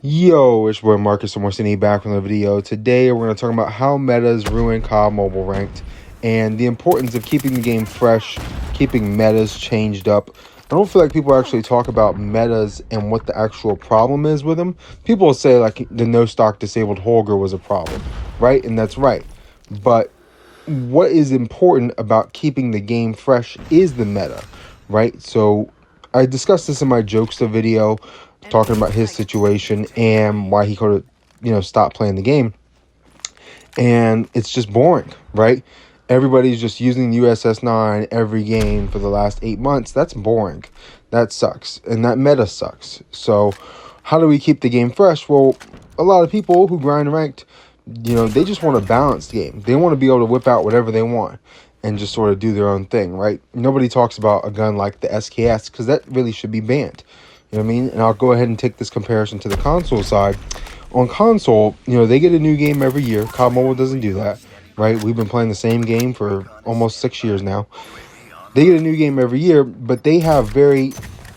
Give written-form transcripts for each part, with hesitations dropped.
Yo, it's your boy Marcus Morsini back from the video. Today we're going to talk about how metas ruin COD Mobile Ranked and the importance of keeping the game fresh, keeping metas changed up. I don't feel like people actually talk about metas and what the actual problem is with them. People will say like the no stock disabled Holger was a problem, right? And that's right. But what is important about keeping the game fresh is the meta, right? So I discussed this in my Jokester video, talking about his situation and why he could have, stopped playing the game. And it's just boring, right? Everybody's just using USS9 every game for the last 8 months. That's boring. That sucks. And that meta sucks. So how do we keep the game fresh? Well, a lot of people who grind ranked, they just want a balanced game. They want to be able to whip out whatever they want and just sort of do their own thing, right? Nobody talks about a gun like the SKS because that really should be banned. You know what I mean? And I'll go ahead and take this comparison to the console side. On console, they get a new game every year. COD Mobile doesn't do that, right? We've been playing the same game for almost 6 years now. They get a new game every year, but they have very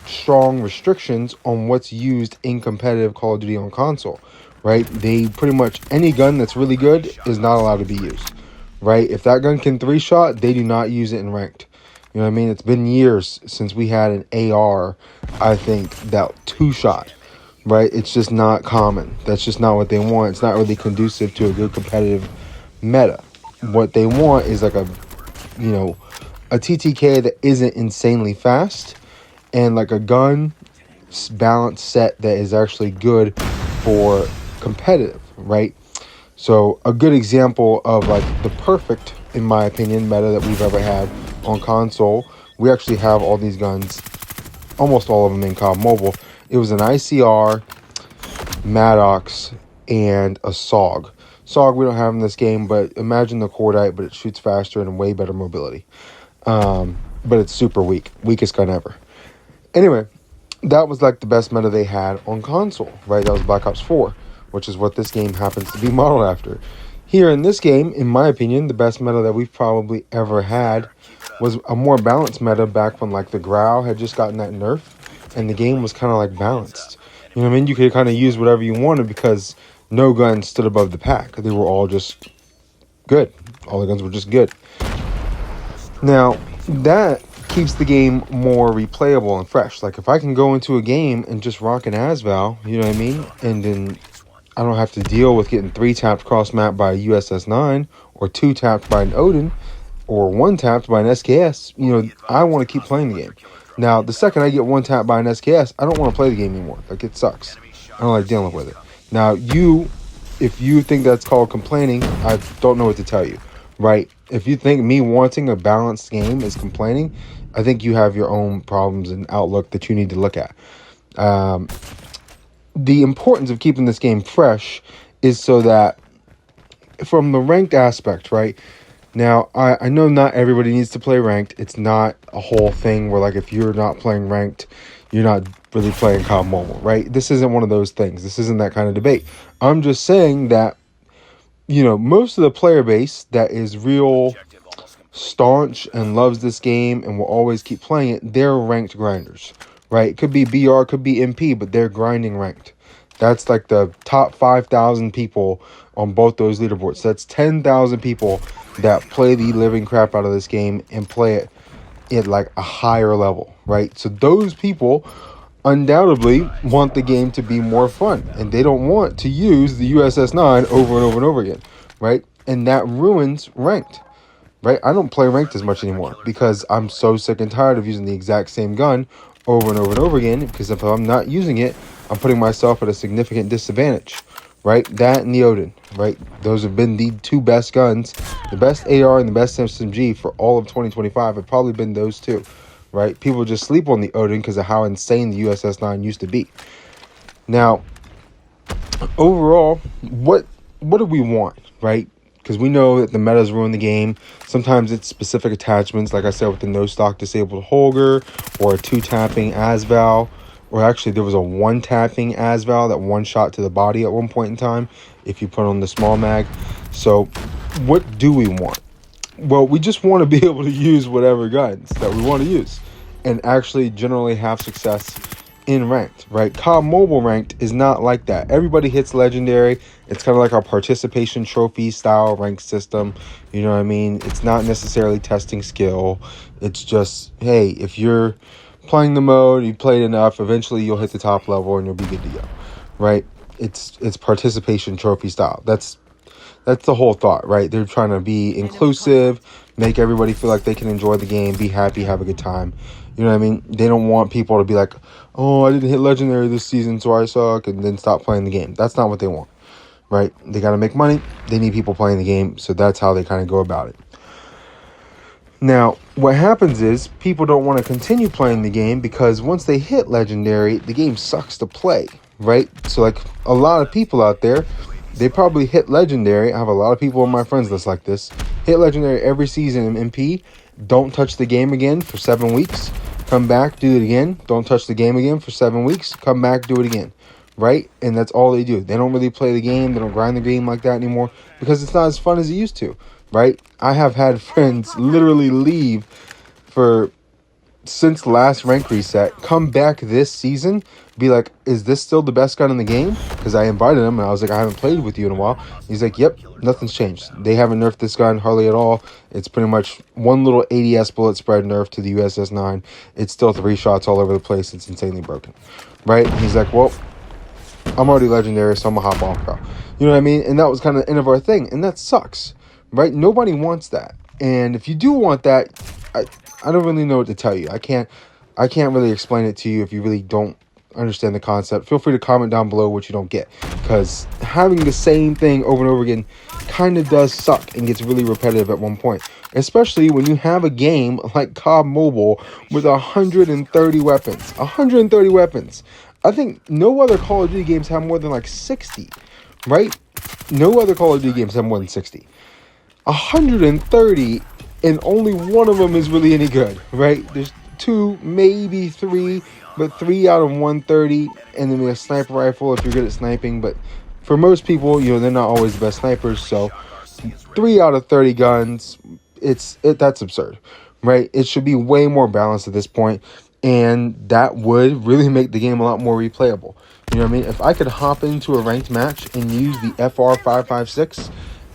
strong restrictions on what's used in competitive Call of Duty on console, right? They pretty much, any gun that's really good is not allowed to be used, right? If that gun can 3-shot, they do not use it in ranked. You know what I mean? It's been years since we had an AR, I think, that 2-shot, right? It's just not common. That's just not what they want. It's not really conducive to a good competitive meta. What they want is like a TTK that isn't insanely fast and like a gun balance set that is actually good for competitive, right? So a good example of like the perfect, in my opinion, meta that we've ever had on console, we actually have all these guns, almost all of them in COD Mobile. It was an ICR, Maddox, and a SOG. SOG we don't have in this game, but imagine the Cordite, but it shoots faster and way better mobility. But it's super weak. Weakest gun ever. Anyway, that was like the best meta they had on console, right? That was Black Ops 4, which is what this game happens to be modeled after. Here in this game, in my opinion, the best meta that we've probably ever had was a more balanced meta back when like the Growl had just gotten that nerf and the game was kind of like balanced. You know what I mean? You could kind of use whatever you wanted because no gun stood above the pack. They were all just good. All the guns were just good. Now, that keeps the game more replayable and fresh. Like if I can go into a game and just rock an Asval, you know what I mean? And then I don't have to deal with getting 3-tapped cross-map by a USS9 or 2-tapped by an Odin or 1-tapped by an SKS. I want to keep playing the game. Now, the second I get 1-tapped by an SKS, I don't want to play the game anymore. Like, it sucks. I don't like dealing with it. Now, if you think that's called complaining, I don't know what to tell you, right? If you think me wanting a balanced game is complaining, I think you have your own problems and outlook that you need to look at. The importance of keeping this game fresh is so that from the ranked aspect, right? Now, I know not everybody needs to play ranked. It's not a whole thing where like if you're not playing ranked, you're not really playing COD Mobile, right? This isn't one of those things. This isn't that kind of debate. I'm just saying that, most of the player base that is real staunch and loves this game and will always keep playing it, they're ranked grinders, right? It could be BR, could be MP, but they're grinding ranked. That's like the top 5,000 people on both those leaderboards. That's 10,000 people that play the living crap out of this game and play it at like a higher level, right? So those people undoubtedly want the game to be more fun and they don't want to use the USS9 over and over and over again, right? And that ruins ranked, right? I don't play ranked as much anymore because I'm so sick and tired of using the exact same gun over and over and over again, because if I'm not using it, I'm putting myself at a significant disadvantage, right? That and the Odin, right? Those have been the two best guns. The best AR and the best SMG for all of 2025 have probably been those two, right? People just sleep on the Odin because of how insane the USS9 used to be. Now, overall, what do we want, right? Because we know that the metas ruin the game. Sometimes it's specific attachments, like I said, with the no stock disabled Holger or a 2-tapping Asval. Or actually, there was a 1-tapping Asval that 1-shot to the body at one point in time if you put on the small mag. So what do we want? Well, we just want to be able to use whatever guns that we want to use and actually generally have success in ranked, right? COD Mobile ranked is not like that. Everybody hits legendary. It's kind of like our participation trophy style rank system. You know what I mean? It's not necessarily testing skill. It's just, hey, if you're playing the mode, you played enough, eventually you'll hit the top level and you'll be good to go, right? It's participation trophy style. That's the whole thought, right? They're trying to be inclusive, make everybody feel like they can enjoy the game, be happy, have a good time. You know what I mean? They don't want people to be like, oh, I didn't hit legendary this season, so I suck, and then stop playing the game. That's not what they want, right? They got to make money. They need people playing the game, so that's how they kind of go about it. Now, what happens is people don't want to continue playing the game because once they hit legendary, the game sucks to play, right? So like a lot of people out there, they probably hit legendary. I have a lot of people on my friends list like this. Hit legendary every season in MP, don't touch the game again for 7 weeks, come back, do it again, don't touch the game again for 7 weeks, come back, do it again, right? And that's all they do. They don't really play the game, they don't grind the game like that anymore because it's not as fun as it used to, right? I have had friends literally leave for since last rank reset, come back this season, be like, is this still the best gun in the game? Because I invited him and I was like, I haven't played with you in a while. He's like, yep, nothing's changed. They haven't nerfed this gun hardly at all. It's pretty much one little ADS bullet spread nerf to the USS-9. It's still 3 shots all over the place. It's insanely broken, right? And he's like, well, I'm already legendary, so I'm a hop off, bro. You know what I mean? And that was kind of the end of our thing, and that sucks, right? Nobody wants that. And if you do want that, I don't really know what to tell you. I can't really explain it to you if you really don't understand the concept. Feel free to comment down below what you don't get, because having the same thing over and over again kind of does suck and gets really repetitive at one point, especially when you have a game like COD Mobile with 130 weapons. 130 weapons. I think no other Call of Duty games have more than like 60, right? No other Call of Duty games have more than 60. 130, and only one of them is really any good, right? There's 2, maybe 3, but 3 out of 130, and then a sniper rifle if you're good at sniping. But for most people, you know, they're not always the best snipers, so 3 out of 30 guns, that's absurd, right? It should be way more balanced at this point, and that would really make the game a lot more replayable. You know what I mean? If I could hop into a ranked match and use the FR556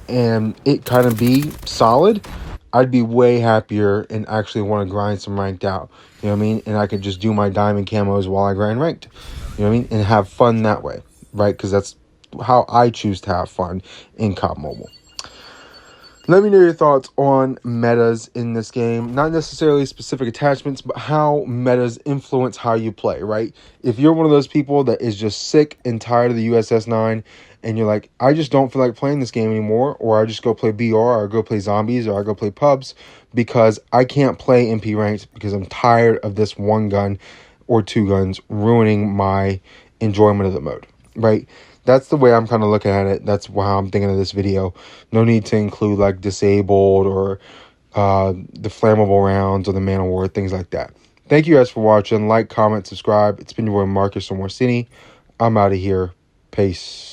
and it kind of be solid, I'd be way happier and actually want to grind some ranked out. You know what I mean? And I could just do my diamond camos while I grind ranked. You know what I mean? And have fun that way, right? Because that's how I choose to have fun in COD Mobile. Let me know your thoughts on metas in this game. Not necessarily specific attachments, but how metas influence how you play, right? If you're one of those people that is just sick and tired of the USS-9 and you're like, I just don't feel like playing this game anymore, or I just go play BR, or I go play zombies, or I go play pubs because I can't play MP ranked because I'm tired of this 1 gun or 2 guns ruining my enjoyment of the mode, right? That's the way I'm kind of looking at it. That's how I'm thinking of this video. No need to include like disabled or the flammable rounds or the man of war, things like that. Thank you guys for watching. Like, comment, subscribe. It's been your boy Marcus from Orsini. I'm out of here. Peace.